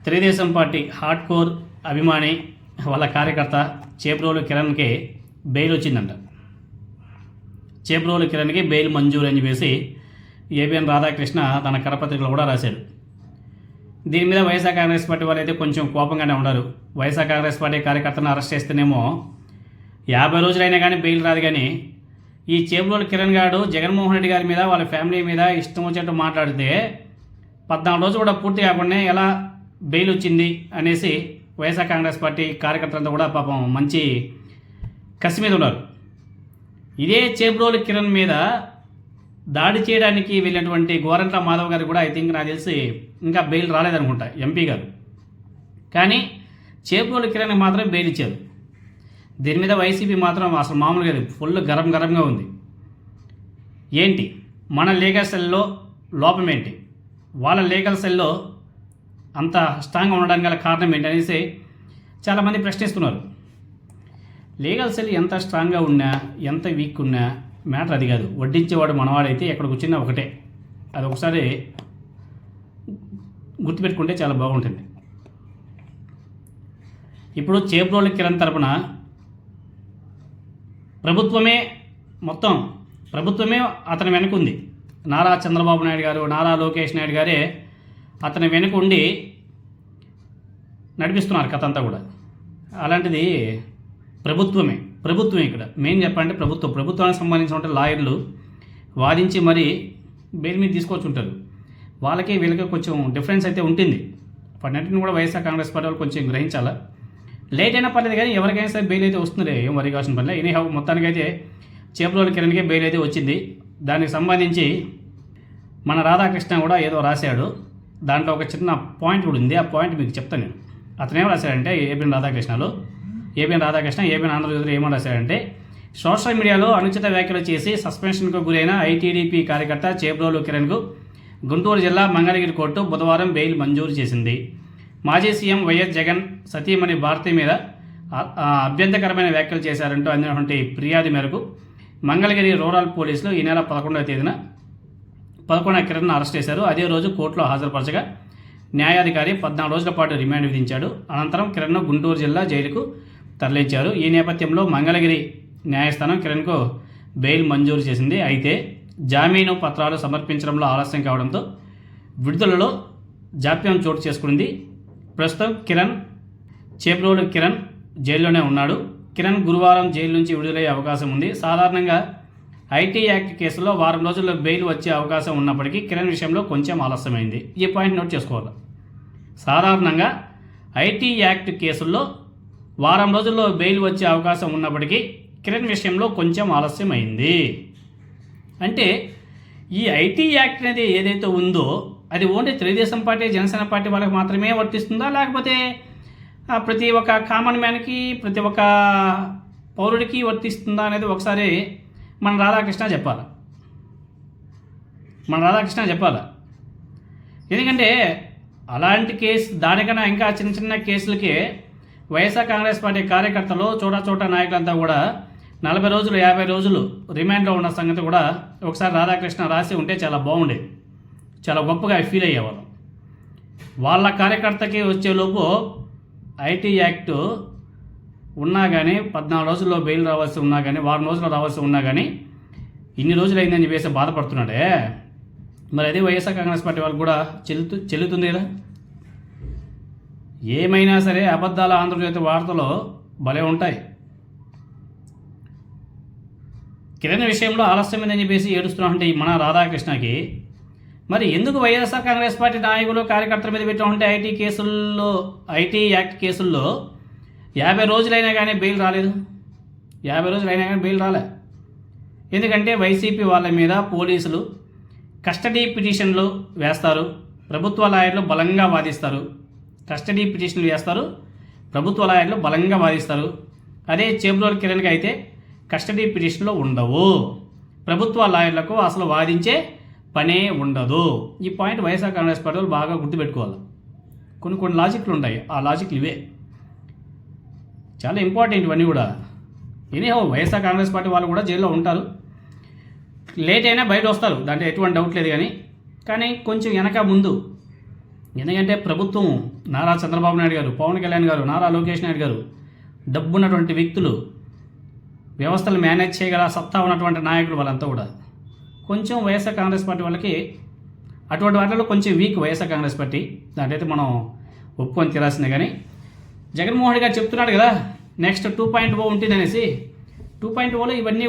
Telugu Desam party hard core అభిమాని వాళ్ళ కార్యకర్త చేబ్రోలు కిరణ్కి బెయిల్ వచ్చిందంట. చేబ్రోలు కిరణ్కి బెయిల్ మంజూరు అని చెప్పేసి ఏబిఎన్ రాధాకృష్ణ తన కరపత్రికలో కూడా రాశాడు. దీని మీద వైఎస్ఆర్ కాంగ్రెస్ పార్టీ వాళ్ళు అయితే కొంచెం కోపంగానే ఉన్నారు. వైఎస్ఆర్ కాంగ్రెస్ పార్టీ కార్యకర్తను అరెస్ట్ చేస్తేనేమో 50 రోజులైనా కానీ బెయిల్ రాదు. కానీ ఈ చేబ్రోలు కిరణ్ గారు జగన్మోహన్ రెడ్డి గారి మీద వాళ్ళ ఫ్యామిలీ మీద ఇష్టం వచ్చినట్టు మాట్లాడితే 14 రోజులు కూడా పూర్తి కాకుండా ఎలా బెయిల్ వచ్చింది అనేసి వైఎస్ఆర్ కాంగ్రెస్ పార్టీ కార్యకర్తలంతా కూడా పాపం మంచి కసి మీద ఉన్నారు. ఇదే చేబ్రోలు కిరణ్ మీద దాడి చేయడానికి వెళ్ళినటువంటి గోరంట్ల మాధవ్ గారు కూడా నాకు తెలిసి ఇంకా బెయిల్ రాలేదనుకుంటా, ఎంపీ గారు. కానీ చేబ్రోలు కిరణ్కి మాత్రం బెయిల్ ఇచ్చారు. దీని మీద వైసీపీ మాత్రం అసలు మామూలుగా ఫుల్ గరంగా ఉంది. ఏంటి మన లీగల్ సెల్లో లోపం ఏంటి, వాళ్ళ లీగల్ సెల్లో అంత స్ట్రాంగ్గా ఉండడానికి గల కారణం ఏంటి అనేసి చాలామంది ప్రశ్నిస్తున్నారు. లీగల్ సెల్ ఎంత స్ట్రాంగ్గా ఉన్నా ఎంత వీక్ ఉన్నా మ్యాటర్ అది కాదు. వడ్డించేవాడు మనవాడైతే ఎక్కడ కూర్చున్నా ఒకటే. అది ఒకసారి గుర్తుపెట్టుకుంటే చాలా బాగుంటుంది. ఇప్పుడు చేబ్రోలు కిరణ్ తరపున ప్రభుత్వమే అతని వెనక ఉంది. నారా చంద్రబాబు నాయుడు గారు, నారా లోకేష్ నాయుడు గారే అతని వెనుక ఉండి నడిపిస్తున్నారు కథ అంతా కూడా. అలాంటిది ప్రభుత్వం ఇక్కడ మెయిన్ చెప్పాలంటే ప్రభుత్వానికి సంబంధించిన లాయర్లు వాదించి మరి బెయిల్ మీద తీసుకొచ్చి ఉంటారు. వాళ్ళకి వీళ్ళకి కొంచెం డిఫరెన్స్ అయితే ఉంటుంది. వాటిని కూడా వైఎస్ఆర్ కాంగ్రెస్ పార్టీ వాళ్ళు కొంచెం గ్రహించాలా. లేట్ అయినా పర్లేదు కానీ ఎవరికైనా సరే బెయిల్ అయితే వస్తుంది, ఏం వరి కావాల్సిన పర్లేదు. ఎనీహౌ మొత్తానికైతే చేబ్రోలు కిరణ్కే బెయిల్ అయితే వచ్చింది. దానికి సంబంధించి మన రాధాకృష్ణ కూడా ఏదో రాశాడు. దాంట్లో ఒక చిన్న పాయింట్ కూడా ఉంది. ఆ పాయింట్ మీకు చెప్తాను నేను. అతనేమో రాశాడంటే ఏబిఎన్ రాధాకృష్ణ ఆంధ్రజ్యోతిలో ఏమో రాశాడంటే, సోషల్ మీడియాలో అనుచిత వ్యాఖ్యలు చేసి సస్పెన్షన్కు గురైన ఐటీడీపీ కార్యకర్త చేబ్రోలు కిరణ్కు గుంటూరు జిల్లా మంగళగిరి కోర్టు బుధవారం బెయిల్ మంజూరు చేసింది. మాజీ సీఎం వైఎస్ జగన్ సతీమణి భారతి మీద అభ్యంతరకరమైన వ్యాఖ్యలు చేశారంటూ అందినటువంటి ఫిర్యాదు మేరకు మంగళగిరి రూరల్ పోలీసులు ఈ నెల 11వ తేదీన కిరణ్ను అరెస్ట్ చేశారు. అదే రోజు కోర్టులో హాజరుపరచగా న్యాయాధికారి 14 రోజుల పాటు రిమాండ్ విధించాడు. అనంతరం కిరణ్ను గుంటూరు జిల్లా జైలుకు తరలించారు. ఈ నేపథ్యంలో మంగళగిరి న్యాయస్థానం కిరణ్కు బెయిల్ మంజూరు చేసింది. అయితే జామీను పత్రాలు సమర్పించడంలో ఆలస్యం కావడంతో విడుదలలో జాప్యం చోటు చేసుకుంది. ప్రస్తుతం చేబ్రోలు కిరణ్ జైల్లోనే ఉన్నాడు. కిరణ్ గురువారం జైలు నుంచి విడుదలయ్యే అవకాశం ఉంది. సాధారణంగా ఐటీ యాక్ట్ కేసులో వారం రోజుల్లో బెయిల్ వచ్చే అవకాశం ఉన్నప్పటికీ కిరణ్ విషయంలో కొంచెం ఆలస్యమైంది. ఈ పాయింట్ నోట్ చేసుకోవాలి. సాధారణంగా ఐటీ యాక్ట్ కేసుల్లో వారం రోజుల్లో బెయిల్ వచ్చే అవకాశం ఉన్నప్పటికీ కిరణ్ విషయంలో కొంచెం ఆలస్యమైంది. అంటే ఈ ఐటీ యాక్ట్ అనేది ఏదైతే ఉందో అది only Telugu Desam party, Janasena party వాళ్ళకి మాత్రమే వర్తిస్తుందా, లేకపోతే ప్రతి ఒక్క కామన్ మ్యాన్కి, ప్రతి ఒక్క పౌరుడికి వర్తిస్తుందా అనేది ఒకసారి మన రాధాకృష్ణ చెప్పాలా. ఎందుకంటే అలాంటి కేసు దానికన్నా ఇంకా చిన్న కేసులకి వైఎస్ఆర్ కాంగ్రెస్ పార్టీ కార్యకర్తలు చోట నాయకులంతా కూడా 40 రోజులు 50 రోజులు రిమాండ్లో ఉన్న సంగతి కూడా ఒకసారి రాధాకృష్ణ రాసి ఉంటే చాలా బాగుండేది. చాలా గొప్పగా ఫీల్ అయ్యేవాళ్ళం. వాళ్ళ కార్యకర్తకి వచ్చేలోపు ఐటీ యాక్ట్ ఉన్నా కానీ 14 రోజుల్లో బెయిల్ రావాల్సి ఉన్నా కానీ, వారం రోజుల్లో రావాల్సి ఉన్నా కానీ ఇన్ని రోజులు అయిందని చెప్పేసి బాధపడుతున్నాడే. మరి అదే వైఎస్ఆర్ కాంగ్రెస్ పార్టీ వాళ్ళు కూడా చెల్లుతుంది కదా. ఏమైనా సరే అబద్ధాల ఆంధ్రజ్యోతి వార్తలు భలే ఉంటాయి. కిరణ్ విషయంలో ఆలస్యమైందని చెప్పేసి ఏడుస్తున్నామంటే మన రాధాకృష్ణకి మరి ఎందుకు వైఎస్ఆర్ కాంగ్రెస్ పార్టీ నాయకులు కార్యకర్తల మీద పెట్టామంటే ఐటీ యాక్ట్ కేసుల్లో 50 రోజులైనా కానీ బెయిల్ రాలేదు. 50 రోజులైనా కానీ బెయిల్ రాలే. ఎందుకంటే వైసీపీ వాళ్ళ మీద పోలీసులు కస్టడీ పిటిషన్లు వేస్తారు, ప్రభుత్వ లాయర్లు బలంగా వాదిస్తారు. అదే చేబ్రోలు కిరణ్కి అయితే కస్టడీ పిటిషన్లు ఉండవు. ప్రభుత్వ లాయర్లకు అసలు వాదించే పనే ఉండదు. ఈ పాయింట్ వైఎస్ఆర్ కాంగ్రెస్ పార్టీ వాళ్ళు బాగా గుర్తుపెట్టుకోవాలి. కొన్ని లాజిక్లు ఉంటాయి. ఆ లాజిక్లు ఇవే చాలా ఇంపార్టెంట్. ఇవన్నీ కూడా ఎనీహౌ వైఎస్ఆర్ కాంగ్రెస్ పార్టీ వాళ్ళు కూడా జైల్లో ఉంటారు. లేట్ అయినా బయట వస్తారు, దాంట్లో ఎటువంటి డౌట్ లేదు. కానీ కొంచెం వెనక ముందు ఎందుకంటే ప్రభుత్వం నారా చంద్రబాబు నాయుడు గారు, పవన్ కళ్యాణ్ గారు, నారా లోకేష్ నాయుడు గారు డబ్బున్నటువంటి వ్యక్తులు, వ్యవస్థలు మేనేజ్ చేయగల సత్తా ఉన్నటువంటి నాయకులు వాళ్ళంతా కూడా. కొంచెం వైఎస్ఆర్ కాంగ్రెస్ పార్టీ వాళ్ళకి అటువంటి వాటిలో కొంచెం వీక్ వైఎస్ఆర్ కాంగ్రెస్ పార్టీ, దాంట్లో మనం ఒప్పుకొని తీరాల్సిందే. కానీ జగన్మోహన్ రెడ్డి గారు చెప్తున్నాడు కదా నెక్స్ట్ 2.0 ఉంటుంది అనేసి. 2.0లో ఇవన్నీ